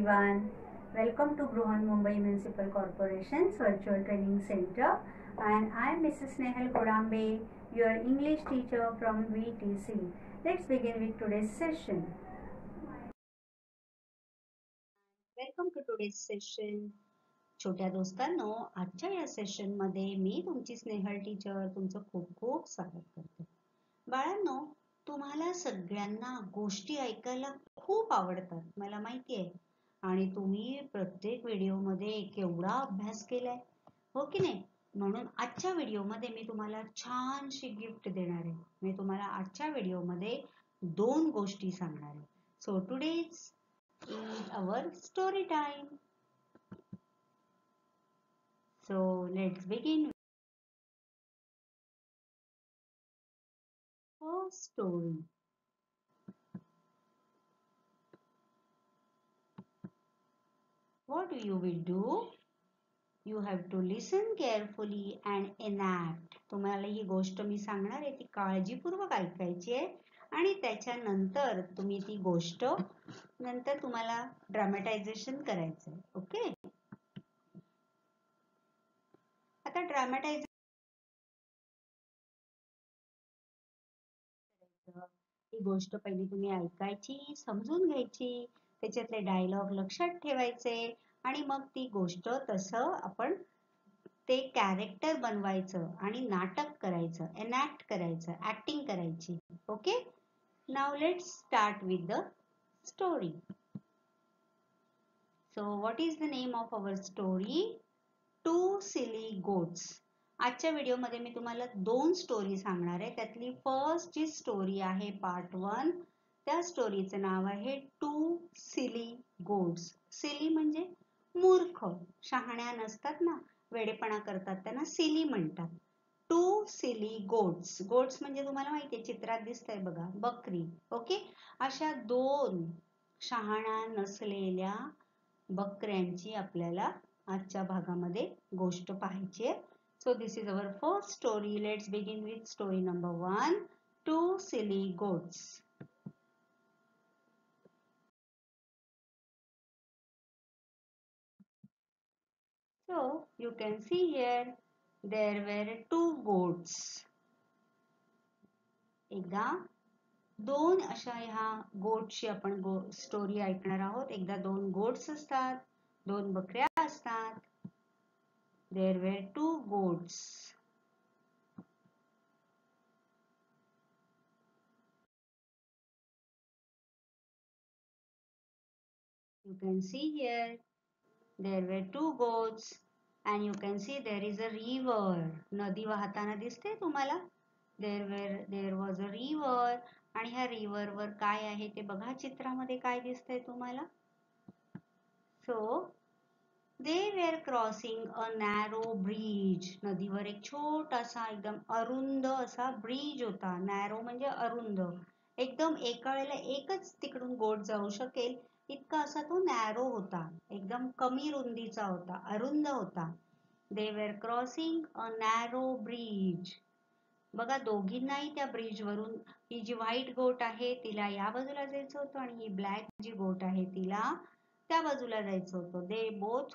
everyone. Welcome to Bruhan Mumbai Municipal Corporation's Virtual Training Center, and I am Mrs. Nehal Kodambe, your English teacher from VTC. Let's begin with today's session. Welcome to today's session. छोट्या दोस्तांनो, आजच्या या session मध्ये मी तुमची Snehal teacher तुमचं खूप खूप स्वागत करते. बाळांनो, तुम्हाला सगळ्यांना गोष्टी ऐकायला खूप आवडतात, मला माहिती आहे. आणि तुम्ही प्रत्येक व्हिडिओमध्ये केवढा अभ्यास केलाय, हो की नाही? म्हणून आजच्या व्हिडिओमध्ये मी तुम्हाला छानशी गिफ्ट देणार आहे. मी तुम्हाला आजच्या व्हिडिओमध्ये 2 गोष्टी सांगणार आहे. So today's is our story time. So let's begin. First story. What you will do? You have to listen carefully and enact. तुम्हाला ही गोष्ट मी सांगणार आहे ती काळजीपूर्वक ऐकायची आहे आणि त्याच्यानंतर तुम्ही ती गोष्ट नंतर तुम्हाला ड्रामॅटायझेशन करायचं आहे. ओके? आता ड्रामॅटायझेशन ही गोष्ट पहिली तुम्ही ऐकायची, समजून घ्यायची, त्याच्यातले डायलॉग लक्षात ठेवायचे आणि मग ती गोष्ट तसं आपण ते कॅरेक्टर बनवायचं आणि नाटक करायचं, एनॅक्ट करायचं, ऍक्टिंग करायची. Okay? Now let's start with the story. So what is the name of our story? Two silly goats. आजच्या व्हिडिओमध्ये मी तुम्हाला 2 स्टोरी सांगणार आहे. त्यातली फर्स्ट जी स्टोरी आहे पार्ट 1, त्या स्टोरीचं नाव आहे टू सिली गोट्स. सिली म्हणजे मूर्ख, शहाण्या नसतात ना, वेडेपणा करतात, त्यांना सिली म्हणतात. To silly goats. गोट्स म्हणजे तुम्हाला माहिती आहे, चित्रात दिसतंय बघा, बकरी. ओके? अशा 2 शहाण्या नसलेल्या बकऱ्यांची आपल्याला आजच्या भागामध्ये गोष्ट पाहायची आहे. So this is our first story. Let's begin with story number 1. Two silly goats. So you can see here there were 2 goats. एकदा 2 अशा ह्या गोटची आपण स्टोरी ऐकणार आहोत. एकदा 2 गोट्स असतात, 2 बकऱ्या असतात. There were 2 goats. You can see here there were 2 goats and you can see there is a river. नदी वाहताना दिसते तुम्हाला? There was a river आणि ह्या river वर काय आहे ते बघा चित्रामध्ये काय दिसतंय तुम्हाला? So they were crossing a narrow bridge. नदीवर एक छोटासा एकदम अरुंद असा ब्रिज होता. नॅरो म्हणजे अरुंद. एकदम एका वेळेला एकच तिकडून गोट जाऊ शकेल इतका असा तो नॅरो होता. एकदम कमी रुंदीचा होता, अरुंद होता. They were crossing a narrow bridge. बघा दोघींनाही त्या ब्रिज वरून ही जी व्हाईट गोट आहे तिला या बाजूला जायचं होतं आणि ही ब्लॅक जी गोट आहे तिला त्या बाजूला जायचं होतं. They both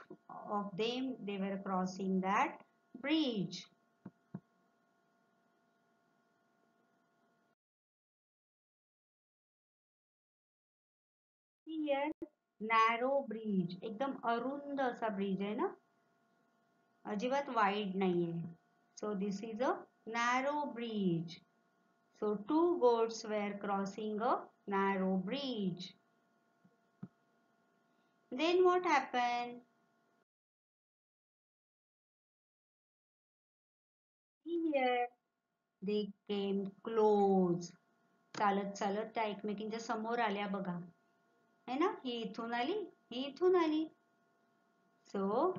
of them they were crossing that bridge. Here narrow bridge एकदम अरुंद असा ब्रिज आहे ना, अजिबात वाईड नाहीये. So this is a narrow bridge. So 2 goats were crossing a narrow bridge. Then what happened? Here they came close. चालत चालत त्या एकमेकींच्या समोर आल्या बघा, है ना? ही इथून आली, ही इथून आली. So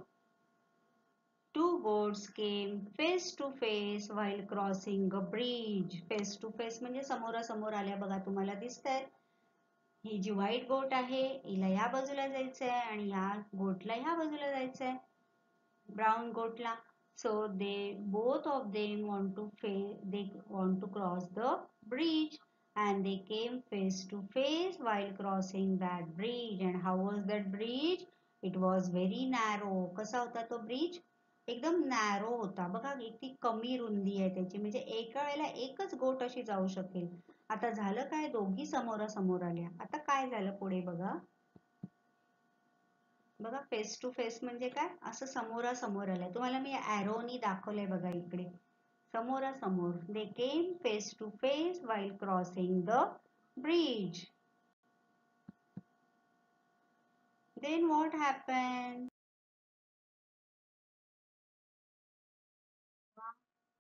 2 goats came face to face while crossing a bridge. Face to face म्हणजे समोरासमोर आल्या बघा, तुम्हाला दिसतंय. ही जी व्हाईट गोट आहे हिला या बाजूला जायचंय आणि ह्या गोटला ह्या बाजूला जायचंय, brown गोटला. So they both of them want to cross the bridge and they came face to face while crossing that bridge. And how was that bridge? It was very narrow. कसा होता तो ब्रिज? एकदम narrow होता बघा. किती कमी रुंदी आहे त्याची, म्हणजे एका वेळेला एकच गोट अशी जाऊ शकेल. आता झालं काय, दोघी समोरासमोर आल्या. आता काय झालं पुढे बघा. बघा फेस टू फेस म्हणजे काय, असं समोरासमोर आलंय. तुम्हाला मी ॲरोनी दाखवलंय बघा इकडे. समोरासमोर. They came face to face while crossing the bridge. Then what happened?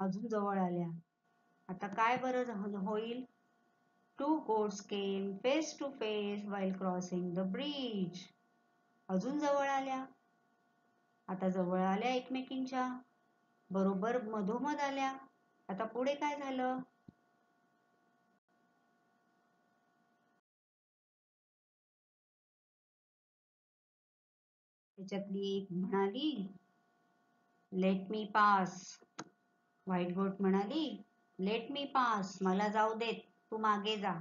अजून जवळ आल्या. आता काय बरं होईल? Two goats came face to face while crossing the bridge. अजून जवळ आल्या. आता जवळ आल्या एकमेकींच्या. बरोबर मधोमध आल्या. आता पुढे काय झालं? त्याच्यातली एक म्हणाली, लेट मी पास. व्हाईट गोट म्हणाली, लेट मी पास, मला जाऊ देत, तू मागे जा.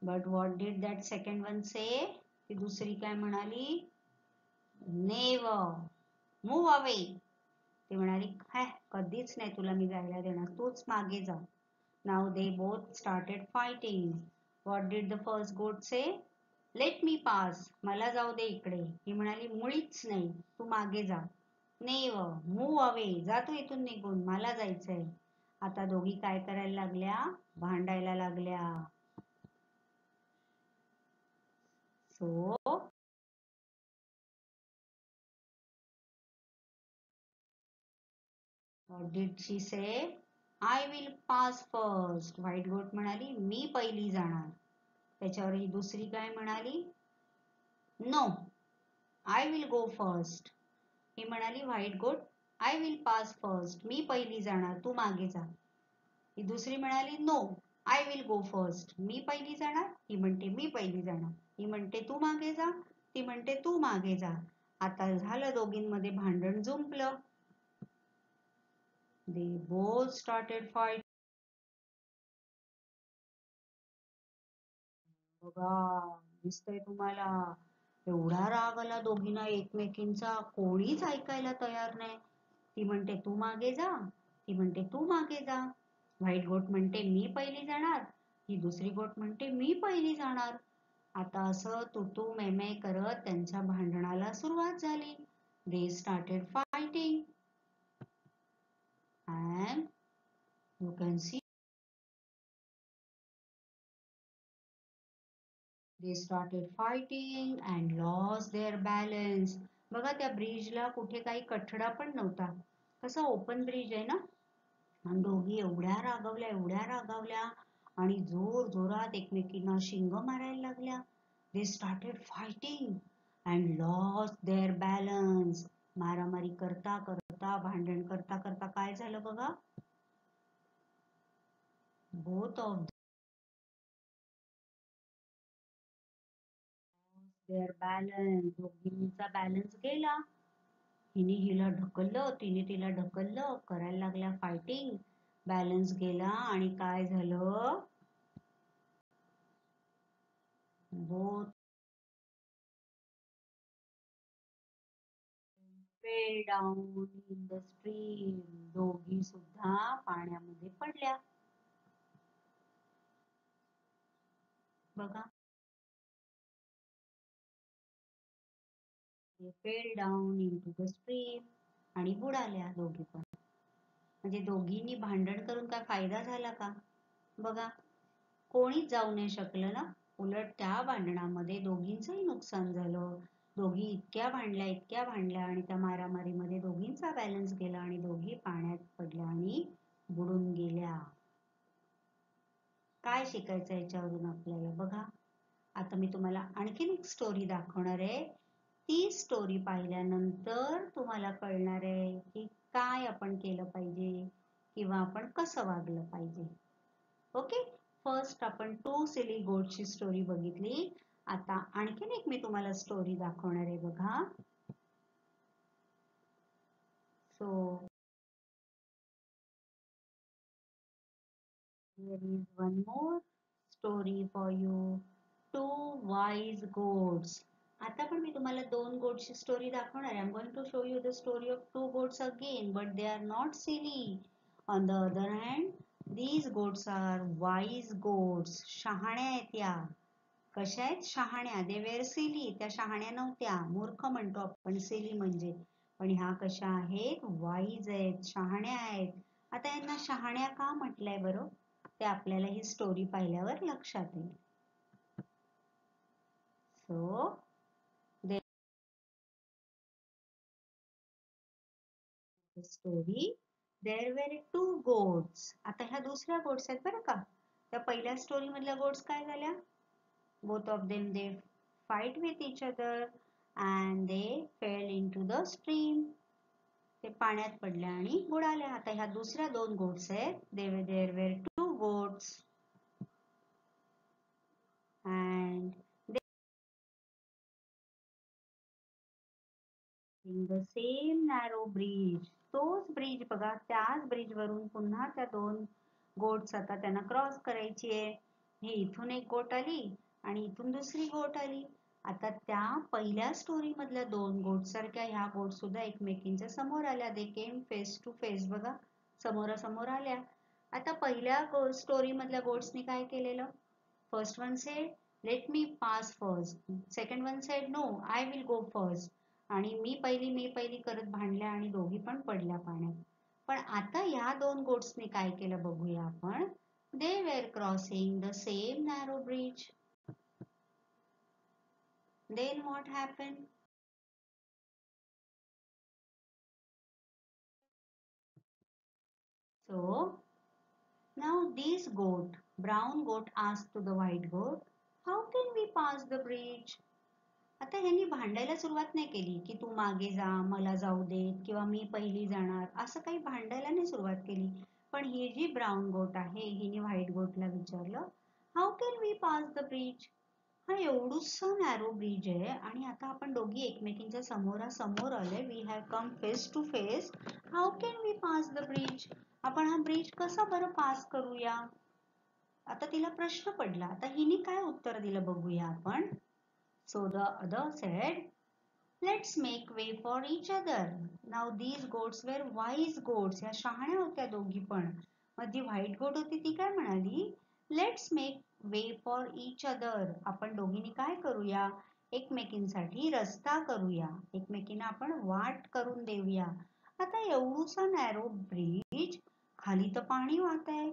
But what did that second one say? ती दुसरी काय म्हणाली? Never, move away. ती म्हणाली, कधीच नाही तुला मी जायला देणार, तूच मागे जा. Now they both started fighting. What did the first गोट से? लेट मी पास, मला जाऊ दे इकडे. ही म्हणाली, मुळीच नाही, तू मागे जा. नेवर, मूव अवे, जा तू इथून निघून, मला जायचंय. आता दोघी काय करायला लागल्या? भांडायला लागल्या. So what did she say? I will pass first. White गोट म्हणाली, मी पहिली जाणार. त्याच्यावर ही दुसरी काय म्हणाली? No, I will go first. ही म्हणाली white goat, I will pass first, मी पहिली जाणार, तू मागे जा. ही दुसरी म्हणाली, no, I will go first, मी पहिली जाणार. ही म्हणते मी पहिली जाणार. ही म्हणते तू मागे जा. ती म्हणते तू मागे जा. आता झालं दोघींमध्ये भांडण जुंपलं. They both started fighting. बघा, दिसतंय तुम्हाला, एवढा राग आला दोघींना एकमेकींचा, कोणीच ऐकायला तयार नाही. ती म्हणते तू मागे जा. ती म्हणते तू मागे जा. व्हाईट गोट म्हणते मी पहिली जाणार. ही दुसरी गोट म्हणते मी पहिली जाणार. आता असं तू तू मैं करत त्यांच्या भांडणाला सुरुवात झाली. They started fighting and you can see they started fighting and lost their balance. बघा त्या ब्रिजला कुठे काही कठडा पण नव्हता. कसा ओपन ब्रिज आहे ना. आणि दोघी एवढ्या रागावल्या आणि जोर जोरात एकमेकींना शिंग मारायला लागल्या. They started fighting and lost their balance. मारामारी करता करता, भांडण करता करता काय झालं बघा. Both of their balance. दोघींचा बॅलन्स गेला. हिने हिला ढकललं, तिने तिला ढकललं, करायला लागल्या फायटिंग. बॅलन्स गेला आणि काय झालं? Both fell down in the stream. दोघी सुद्धा पाण्यामध्ये पडल्या. बघा, they fell down into the stream. आणि बुडाल्या दोघी पण. म्हणजे दोघींनी भांडण करून काय फायदा झाला का? बघा, कोणीच जाऊ नाही शकलं ना. उलट त्या भांडणामध्ये दोघींचंही नुकसान झालं. दोघी इतक्या भांडल्या आणि त्या मारामारीमध्ये दोघींचा बॅलन्स गेला आणि दोघी पाण्यात पडल्या आणि बुडून गेल्या. काय शिकायचं याच्यावरून आपल्याला बघा. आता मी तुम्हाला आणखीन एक स्टोरी दाखवणार आहे. ती स्टोरी पाहिल्यानंतर तुम्हाला कळणार आहे की काय आपण केलं पाहिजे किंवा आपण कसं वागलं पाहिजे. ओके, फर्स्ट आपण टू सिली गोटची स्टोरी बघितली. आता आणखीन एक मी तुम्हाला स्टोरी दाखवणार आहे बघा. So here is one more story for you. Two wise goats. आता पण मी तुम्हाला दोन गोट्सची स्टोरी दाखवणार आहे. I'm going to show you the story of two goats again, but they are not silly. On the other hand, these goats are wise goats. शहाण्या आहेत या. कशा आहेत? शहाण्या. They were silly. त्या शहाण्या नव्हत्या. मूर्ख म्हणतो आपण silly म्हणजे. पण ह्या कशा आहेत? Wise आहेत. शहाण्या आहेत. आता यांना शहाण्या का म्हटलंय बरं? ते आपल्याला ही स्टोरी पाहिल्यावर लक्षात येईल. So, the story, there were two goats. आता ह्या दुसऱ्या गोट्स आहेत बरं का. त्या पहिल्या स्टोरी मधल्या गोट्स काय झाल्या? Both of them they fight with each other and they fell into the stream. ते पाण्यात पडल्या आणि बुडाल्या. आता ह्या दुसऱ्या दोन गोट्स आहेत. There were two goats and in the same narrow bridge. तोच ब्रिज बघा, त्याच ब्रिज वरून पुन्हा त्या दोन गोट्स आता त्यांना क्रॉस करायची आहे. ही इथून एक गोट आली आणि इथून दुसरी गोट आली. आता त्या पहिल्या स्टोरी मधल्या दोन गोट सारख्या ह्या गोट सुद्धा एकमेकींच्या समोर आल्या. दे केम फेस टू फेस. बघा, समोरासमोर आल्या. आता पहिल्या स्टोरी मधल्या गोट्सनी काय केलेलं? First one said let me pass first. Second one said no I will go first. आणि मी पहिली करत भांडल्या आणि दोघी पण पडल्या पाण्यात. पण आता या दोन गोट्सनी काय केलं बघूया आपण. They were crossing the same narrow bridge. Then what happen? So now this goat, brown goat asked to the white goat, how can we pass the bridge? आता ह्यांनी भांडायला सुरुवात नाही केली की तू मागे जा, मला जाऊ दे, किंवा मी पहिली जाणार, असं काही भांडायला नाही सुरुवात केली. पण ही जी ब्राऊन गोट आहे हिने व्हाईट गोटला विचारलं, how can we pass the bridge? हा एवढूसा नॅरो ब्रिज आहे आणि आता आपण दोघी एकमेकींच्या समोरासमोर आलोय. We have come face to face. How can we pass the bridge? आपण हा ब्रिज कसा बरं पास करूया? आता तिला प्रश्न पडला. आता हिने काय उत्तर दिलं बघूया आपण. So the other said, let's make way for each other. Now these goats were wise goats. या शहाण्या होत्या दोघी पण. मग ती व्हाईट गोट होती ती काय म्हणाली? Let's make way for each other. आपण दोघींनी काय करूया? एकमेकींसाठी रस्ता करूया. एकमेकींना आपण वाट करून देऊया. आता एवढूसा नॅरो ब्रिज, खाली तर पाणी वाहत आहे.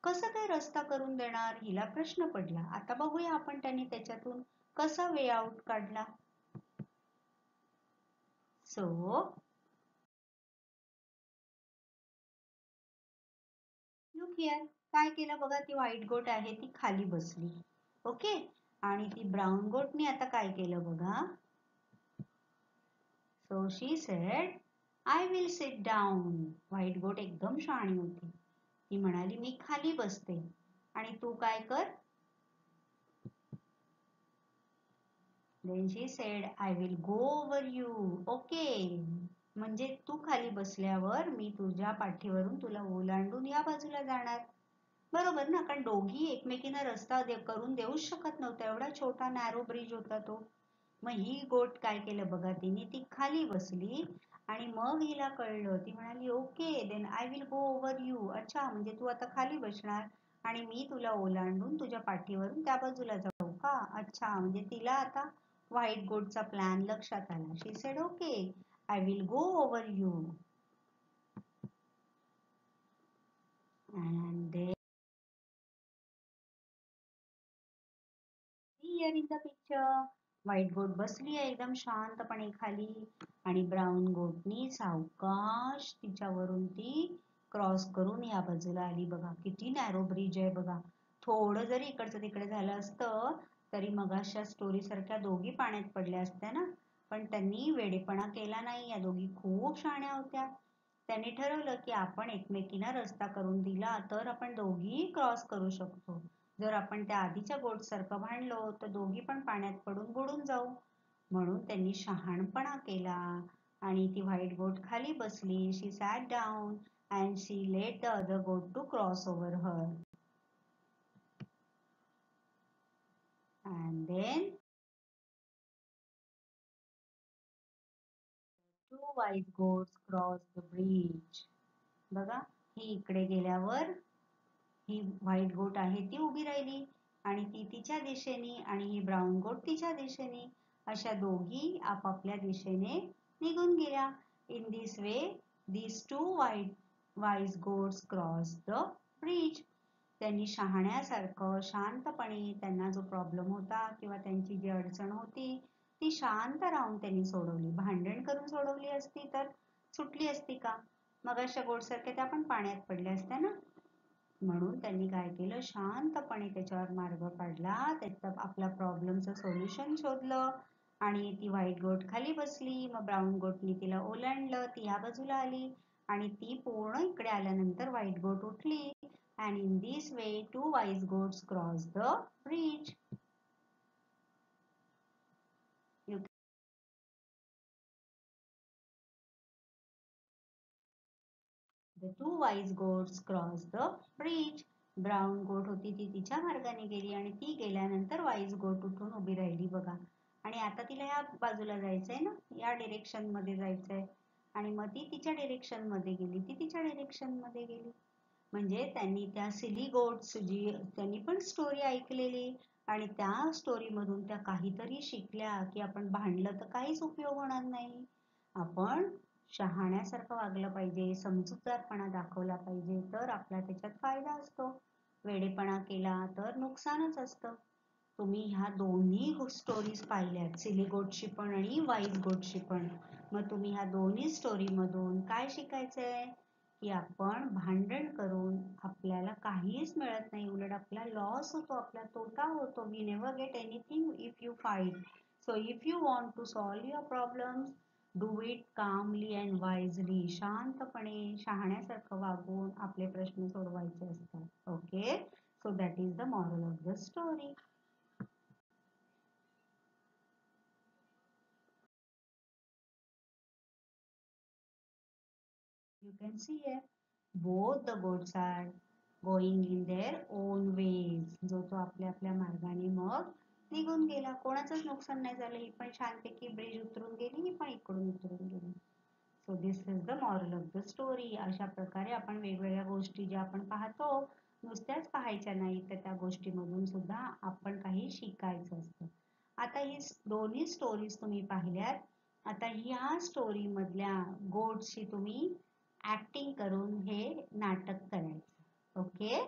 कसं काय रस्ता करून देणार? हिला प्रश्न पडला. आता बघूया आपण त्यांनी त्याच्यातून कसा वे आउट काढला. सो लुक हिअर, काय केलं बघा. ती व्हाईट गोट आहे ती खाली बसली. ओके, आणि ती ब्राऊन गोटनी आता काय केलं बघा. So she said I will sit down. White गोट एकदम शहाणी होती. ती म्हणाली मी खाली बसते आणि तू काय कर. Then she said, I will go over you. Okay. म्हणजे तू खाली बसल्यावर मी तुझ्या पाठीवरून तुला ओलांडून या बाजूला जाणार. बरोबर ना, कारण दोघी एकमेकींना रस्ता करून देऊच शकत नव्हता. एवढा छोटा नॅरो ब्रिज होता तो. मग ही गोट काय केलं बघा, तिने ती खाली बसली आणि मग हिला कळलं. ती म्हणाली okay then I will go over you. अच्छा, म्हणजे तू आता खाली बसणार आणि मी तुला ओलांडून तुझ्या पाठीवरून त्या बाजूला जाऊ का? अच्छा, म्हणजे तिला आता व्हाईट गोटचा प्लॅन लक्षात आला. She said okay I will go over you. And then here in the picture, white goat बसली आहे एकदम शांतपणे खाली आणि ब्राऊन गोटनी सावकाश तिच्यावरून ती क्रॉस करून या बाजूला आली. बघा किती नॅरो ब्रिज आहे बघा. थोडं जरी इकडचं तिकडे झालं असतं तरी मगाशा स्टोरी सारख्या दोघी पाण्यात पडल्या असत्या ना. पण त्यांनी वेडेपणा केला नाही. या दोघी खूप शहाण्या होत्या. त्यांनी ठरवलं की आपण एकमेकींना रस्ता करून दिला तर आपण दोघी क्रॉस करू शकतो. जर आपण त्या आधीच्या गोट सारखं भांडलो तर दोघी पण पाण्यात पडून बुडून जाऊ. म्हणून त्यांनी शहाणपणा केला आणि ती व्हाईट गोट खाली बसली. She sat down and she let the other goat to cross over her. wise goats crossed the bridge. बघा, ही इकडे गेल्यावर ही व्हाईट गोट आहे ती उभी राहिली आणि ती तिच्या दिशेने आणि ही ब्राऊन गोट तिच्या दिशेने, अशा दोघी आपापल्या दिशेने निघून गेल्या. In this way these two wise goats crossed the bridge. त्यांनी शहाण्यासारखं शांतपणे त्यांना जो प्रॉब्लेम होता किंवा त्यांची जी अडचण होती ती शांत राहून त्यांनी सोडवली. भांडण करून सोडवली असती तर सुटली असती का? मग अशा गोटसारख्या त्या पण पाण्यात पडल्या असत्या ना. म्हणून त्यांनी काय केलं, शांतपणे त्याच्यावर मार्ग काढला, त्याचा आपला प्रॉब्लेमचं सोल्युशन शोधलं आणि ती व्हाईट गोट खाली बसली. मग ब्राऊन गोटनी तिला ओलांडलं, ती ह्या बाजूला आली आणि ती पूर्ण इकडे आल्यानंतर व्हाईट गोट उठली. And in this way two wise goats crossed the bridge. The two wise goats crossed the bridge. Brown गोट होती ती तिच्या मार्गाने गेली आणि ती गेल्यानंतर वाईज गोट उठून उभी राहिली बघा. आणि आता तिला या बाजूला जायचंय ना, या डिरेक्शन मध्ये जायचंय आणि मग ती तिच्या डिरेक्शन मध्ये गेली, ती तिच्या डिरेक्शन मध्ये गेली. म्हणजे त्यांनी त्या सिली गोट्स जी त्यांनी पण स्टोरी ऐकलेली आणि त्या स्टोरी मधून त्या काहीतरी शिकल्या की आपण भांडलं तर काहीच उपयोग होणार नाही, आपण शहाण्यासारखं वागलं पाहिजे, समजूतदारपणा दाखवला पाहिजे, तर आपला त्याच्यात फायदा असतो. वेडेपणा केला तर नुकसानच असतं. तुम्ही ह्या दोन्ही स्टोरीज पाहिल्यात, सिली गोटची पण आणि वाईज गोटची पण. मग तुम्ही ह्या दोन्ही स्टोरी मधून काय शिकायचंय की आपण भांडण करून आपल्याला काहीच मिळत नाही, उलट आपला लॉस होतो, आपला तोटा होतो. We never get anything if you fight. So if you want to solve your problems, do it calmly and wisely. शांतपणे शहाण्यासारखं वागून आपले प्रश्न सोडवायचे असतात. Okay, so that is the moral of the story. You can see here both the goats are going in their own ways. जो तो आपल्या आपल्या मार्गाने मग निघून गेला, कोणाचंच नुकसान नाही झालं. ही पण छानपैकी ब्रिज उतरून गेली, ही पण इकडून उतरून गेली. So this is the moral of the story. अशा प्रकारे आपण वेगवेगळ्या गोष्टी ज्या आपण पाहतो नुसत्याच पाहायच्या नाही, तर त्या गोष्टीमधून सुद्धा आपण काही शिकायचं असतं. आता ही दोन्ही स्टोरीज तुम्ही पाहिल्यात. आता ह्या स्टोरी मधल्या गोट्सची तुम्ही ऍक्टिंग करून हे नाटक करायचं. Okay,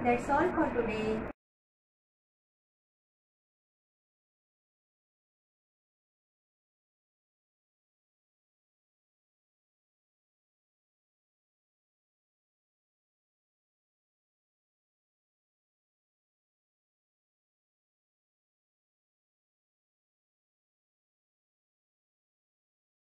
That's all for today.